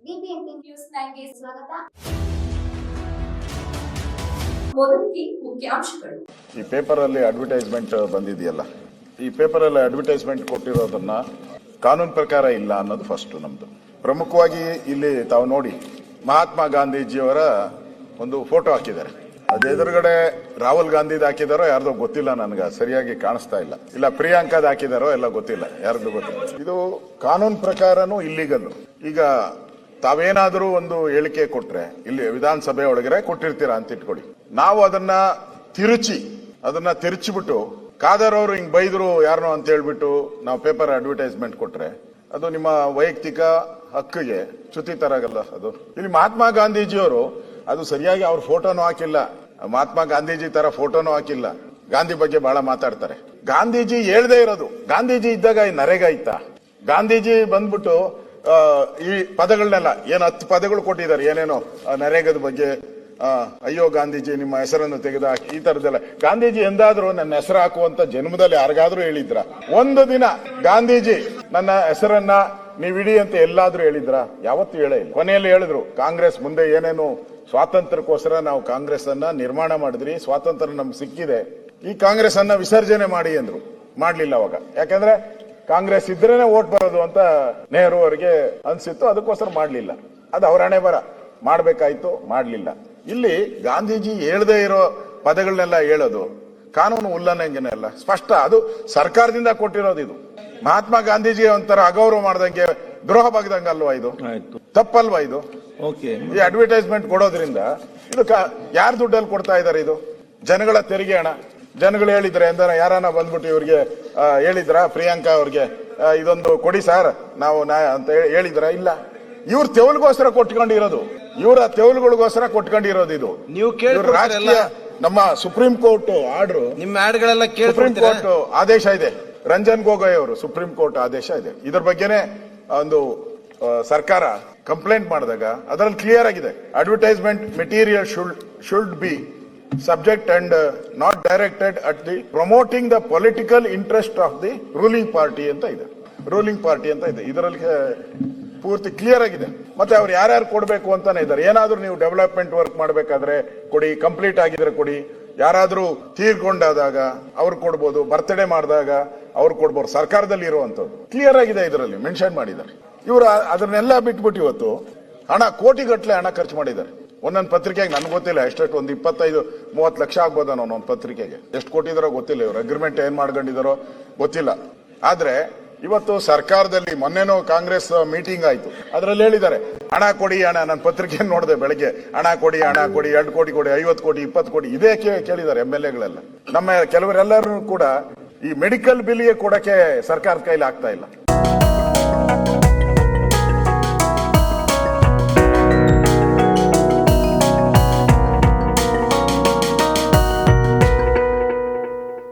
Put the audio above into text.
BBMP news 9ಗೆ ಸ್ವಾಗತ. ಮೊದಲಿಗೆ ಮುಖ್ಯಾಂಶಗಳು. ಈ ಪೇಪರ್ ಅಲ್ಲಿ ಅಡ್ವರ್ಟೈಸ್ಮೆಂಟ್ ಬಂದಿದೆಯಲ್ಲ, ಈ ಪೇಪರ್ ಅಲ್ಲಿ ಅಡ್ವರ್ಟೈಸ್ಮೆಂಟ್ ಕೊಟ್ಟಿರೋದನ್ನ ಕಾನೂನು ಪ್ರಕಾರ ಇಲ್ಲ ಅನ್ನೋದು ಫಸ್ಟ್ ನಮ್ದು. ಪ್ರಮುಖವಾಗಿ ಇಲ್ಲಿ ತಾವು ನೋಡಿ, ಮಹಾತ್ಮ ಗಾಂಧೀಜಿಯವರ ಒಂದು ಫೋಟೋ ಹಾಕಿದ್ದಾರೆ. ಅದ ಎದುರುಗಡೆ ರಾಹುಲ್ ಗಾಂಧಿದ್ ಹಾಕಿದಾರೋ ಯಾರ್ದೋ ಗೊತ್ತಿಲ್ಲ, ನನಗೆ ಸರಿಯಾಗಿ ಕಾಣಿಸ್ತಾ ಇಲ್ಲ. ಇಲ್ಲ ಪ್ರಿಯಾಂಕಾದ್ ಹಾಕಿದಾರೋ ಎಲ್ಲ ಗೊತ್ತಿಲ್ಲ, ಯಾರ್ದು ಗೊತ್ತಿಲ್ಲ. ಇದು ಕಾನೂನು ಪ್ರಕಾರನೂ ಇಲ್ಲಿಗಲ್. ಈಗ ತಾವೇನಾದ್ರೂ ಒಂದು ಹೇಳಿಕೆ ಕೊಟ್ರೆ, ಇಲ್ಲಿ ವಿಧಾನಸಭೆ ಒಳಗಡೆ ಕೊಟ್ಟಿರ್ತೀರಾ ಅಂತ ಇಟ್ಕೊಳ್ಳಿ, ನಾವು ಅದನ್ನ ತಿರುಚಿಬಿಟ್ಟು ಖಾದರ್ ಅವರು ಹಿಂಗ್ ಬೈದ್ರು ಯಾರನೋ ಅಂತ ಹೇಳ್ಬಿಟ್ಟು ನಾವು ಪೇಪರ್ ಅಡ್ವರ್ಟೈಸ್ಮೆಂಟ್ ಕೊಟ್ರೆ ಅದು ನಿಮ್ಮ ವೈಯಕ್ತಿಕ ಹಕ್ಕಿಗೆ ಚ್ಯುತಿ ತರಾಗಲ್ಲ. ಅದು ಇಲ್ಲಿ ಮಹಾತ್ಮ ಗಾಂಧೀಜಿಯವರು ಅದು ಸರಿಯಾಗಿ ಅವ್ರ ಫೋಟೋನು ಹಾಕಿಲ್ಲ, ಮಹಾತ್ಮ ಗಾಂಧೀಜಿ ತರ ಫೋಟೋನು ಹಾಕಿಲ್ಲ. ಗಾಂಧಿ ಬಗ್ಗೆ ಬಹಳ ಮಾತಾಡ್ತಾರೆ. ಗಾಂಧೀಜಿ ಹೇಳ್ದೇ ಇರೋದು, ಗಾಂಧೀಜಿ ಇದ್ದಾಗ ಈ ನರೇಗಾ ಇತ್ತ? ಗಾಂಧೀಜಿ ಬಂದ್ಬಿಟ್ಟು ಈ ಪದಗಳನ್ನೆಲ್ಲ 10 ಪದಗಳು ಕೊಟ್ಟಿದ್ದಾರೆ, ಏನೇನೋ ನರೇಗಾದ ಬಗ್ಗೆ. ಅಯ್ಯೋ ಗಾಂಧೀಜಿ ನಿಮ್ಮ ಹೆಸರನ್ನು ತೆಗೆದು ಹಾಕಿ, ಈ ತರದೆಲ್ಲ. ಗಾಂಧೀಜಿ ಎಂದಾದ್ರೂ ನನ್ನ ಹೆಸರು ಹಾಕುವಂತ ಜನ್ಮದಲ್ಲಿ ಯಾರಿಗಾದ್ರೂ ಹೇಳಿದ್ರ? ಒಂದು ದಿನ ಗಾಂಧೀಜಿ ನನ್ನ ಹೆಸರನ್ನ ನೀವಿಡಿ ಅಂತ ಎಲ್ಲಾದ್ರೂ ಹೇಳಿದ್ರ? ಯಾವತ್ತೂ ಹೇಳೇ ಇಲ್ಲ. ಕೊನೆಯಲ್ಲಿ ಹೇಳಿದ್ರು, ಕಾಂಗ್ರೆಸ್ ಮುಂದೆ ಏನೇನು ಸ್ವಾತಂತ್ರ್ಯಕ್ಕೋಸ್ಕರ ನಾವು ಕಾಂಗ್ರೆಸ್ ಅನ್ನ ನಿರ್ಮಾಣ ಮಾಡಿದ್ರಿ, ಸ್ವಾತಂತ್ರ್ಯ ನಮ್ಗೆ ಸಿಕ್ಕಿದೆ, ಈ ಕಾಂಗ್ರೆಸ್ ಅನ್ನ ವಿಸರ್ಜನೆ ಮಾಡಿ ಅಂದ್ರು. ಮಾಡ್ಲಿಲ್ಲ ಅವಾಗ. ಯಾಕಂದ್ರೆ ಕಾಂಗ್ರೆಸ್ ಇದ್ರೇನೆ ವೋಟ್ ಬರೋದು ಅಂತ ನೆಹರು ಅವರಿಗೆ ಅನ್ಸಿತ್ತು, ಅದಕ್ಕೋಸ್ಕರ ಮಾಡ್ಲಿಲ್ಲ. ಅದು ಅವ್ರ ಹಣೆ ಬರ. ಮಾಡ್ಬೇಕಾಯ್ತು, ಮಾಡ್ಲಿಲ್ಲ. ಇಲ್ಲಿ ಗಾಂಧೀಜಿ ಹೇಳ್ದೇ ಇರೋ ಪದಗಳನ್ನೆಲ್ಲ ಹೇಳೋದು ಕಾನೂನು ಉಲ್ಲಂಘನೆಲ್ಲ ಸ್ಪಷ್ಟ. ಅದು ಸರ್ಕಾರದಿಂದ ಕೊಟ್ಟಿರೋದು. ಇದು ಮಹಾತ್ಮ ಗಾಂಧೀಜಿ ಒಂಥರ ಅಗೌರವ ಮಾಡ್ದಂಗೆ, ದ್ರೋಹ ಬಗ್ದಂಗ ಅಲ್ವಾ? ಇದು ತಪ್ಪಲ್ವಾ? ಇದು ಈ ಅಡ್ವರ್ಟೈಸ್ಮೆಂಟ್ ಕೊಡೋದ್ರಿಂದ ಇದು ಯಾರ ದುಡ್ಡಲ್ಲಿ ಕೊಡ್ತಾ ಇದಾರೆ? ಇದು ಜನಗಳ ತೆರಿಗೆ ಹಣ. ಜನಗಳು ಹೇಳಿದ್ರೆ ಎಂದ ಯಾರನ್ನ ಬಂದ್ಬಿಟ್ಟು ಇವ್ರಿಗೆ ಹೇಳಿದ್ರ, ಪ್ರಿಯಾಂಕಾ ಅವ್ರಿಗೆ ಇದೊಂದು ಕೊಡಿ ಸರ್ ನಾವು ಅಂತ ಹೇಳಿದ್ರ? ಇಲ್ಲ. ಇವ್ರ ತೆವಲ್ಗೋಸ್ಕರ ಕೊಟ್ಕೊಂಡಿರೋದು, ಇವರ ತೆವಲುಗಳಿಗೋಸ್ಕರ ಕೊಟ್ಕೊಂಡಿರೋದು. ಇದು ನೀವು ರಾಜಕೀಯ. ನಮ್ಮ ಸುಪ್ರೀಂ ಕೋರ್ಟ್ ಆರ್ಡರ್, ನಿಮ್ಮ ಆಡ್ಗಳೆಲ್ಲ ಸುಪ್ರೀಂ ಕೋರ್ಟ್ ಆದೇಶ ಇದೆ. ರಂಜನ್ ಗೊಗೊಯ್ ಅವರು ಸುಪ್ರೀಂ ಕೋರ್ಟ್ ಆದೇಶ ಇದೆ. ಇದ್ರ ಬಗ್ಗೆನೆ ಒಂದು ಸರ್ಕಾರ ಕಂಪ್ಲೇಂಟ್ ಮಾಡಿದಾಗ ಅದರಲ್ಲಿ ಕ್ಲಿಯರ್ ಆಗಿದೆ, advertisement material should be subject and not directed at the promoting the political interest of the ruling party ಅಂತ ಇದೆ. ರೂಲಿಂಗ್ ಪಾರ್ಟಿ ಅಂತ ಇದೆ. ಇದರಲ್ಲಿ ಪೂರ್ತಿ ಕ್ಲಿಯರ್ ಆಗಿದೆ. ಮತ್ತೆ ಅವ್ರು ಯಾರ್ಯಾರು ಕೊಡಬೇಕು ಅಂತಾನೆ ಇದ್ದಾರೆ. ಏನಾದ್ರೂ ನೀವು ಡೆವಲಪ್ಮೆಂಟ್ ವರ್ಕ್ ಮಾಡಬೇಕಾದ್ರೆ ಕೊಡಿ, ಕಂಪ್ಲೀಟ್ ಆಗಿದ್ರೆ ಕೊಡಿ. ಯಾರಾದ್ರೂ ತೀರ್ಕೊಂಡಾದಾಗ ಅವ್ರು ಕೊಡ್ಬೋದು, ಬರ್ತ್ಡೇ ಮಾಡಿದಾಗ ಅವ್ರು ಕೊಡ್ಬೋದು. ಸರ್ಕಾರದಲ್ಲಿ ಇರುವಂತದ್ದು ಕ್ಲಿಯರ್ ಆಗಿದೆ, ಇದರಲ್ಲಿ ಮೆನ್ಷನ್ ಮಾಡಿದ್ದಾರೆ. ಇವರು ಅದನ್ನೆಲ್ಲ ಬಿಟ್ಬಿಟ್ಟು ಇವತ್ತು ಕೋಟಿಗಟ್ಟಲೆ ಹಣ ಖರ್ಚು ಮಾಡಿದ್ದಾರೆ. ಒಂದೊಂದು ಪತ್ರಿಕೆಗೆ ನನ್ಗೆ ಗೊತ್ತಿಲ್ಲ ಎಷ್ಟೆಷ್ಟು, ಒಂದು 25-30 ಲಕ್ಷ ಆಗ್ಬೋದ ಒಂದೊಂದು ಪತ್ರಿಕೆಗೆ. ಎಷ್ಟು ಕೊಟ್ಟಿದಾರೋ ಗೊತ್ತಿಲ್ಲ, ಇವ್ರು ಅಗ್ರಿಮೆಂಟ್ ಏನ್ ಮಾಡ್ಕೊಂಡಿದಾರೋ ಗೊತ್ತಿಲ್ಲ. ಆದ್ರೆ ಇವತ್ತು ಸರ್ಕಾರದಲ್ಲಿ ಮೊನ್ನೆನೋ ಕಾಂಗ್ರೆಸ್ ಮೀಟಿಂಗ್ ಆಯ್ತು, ಅದ್ರಲ್ಲಿ ಹೇಳಿದ್ದಾರೆ ಹಣ ಕೊಡಿ, ಹಣ. ನನ್ನ ಪತ್ರಿಕೆ ನೋಡಿದೆ ಬೆಳಗ್ಗೆ, ಹಣ ಕೊಡಿ 2 ಕೋಟಿ ಕೊಡಿ, 50 ಕೋಟಿ 20 ಕೋಟಿ ಇದೇ ಕೇಳಿದ್ದಾರೆ MLA ಗಳೆಲ್ಲ. ನಮ್ಮ ಕೆಲವರೆಲ್ಲರೂ ಕೂಡ ಈ ಮೆಡಿಕಲ್ ಬಿಲ್ಗೆ ಕೊಡಕ್ಕೆ ಸರ್ಕಾರದ ಕೈಲಿ ಆಗ್ತಾ ಇಲ್ಲ.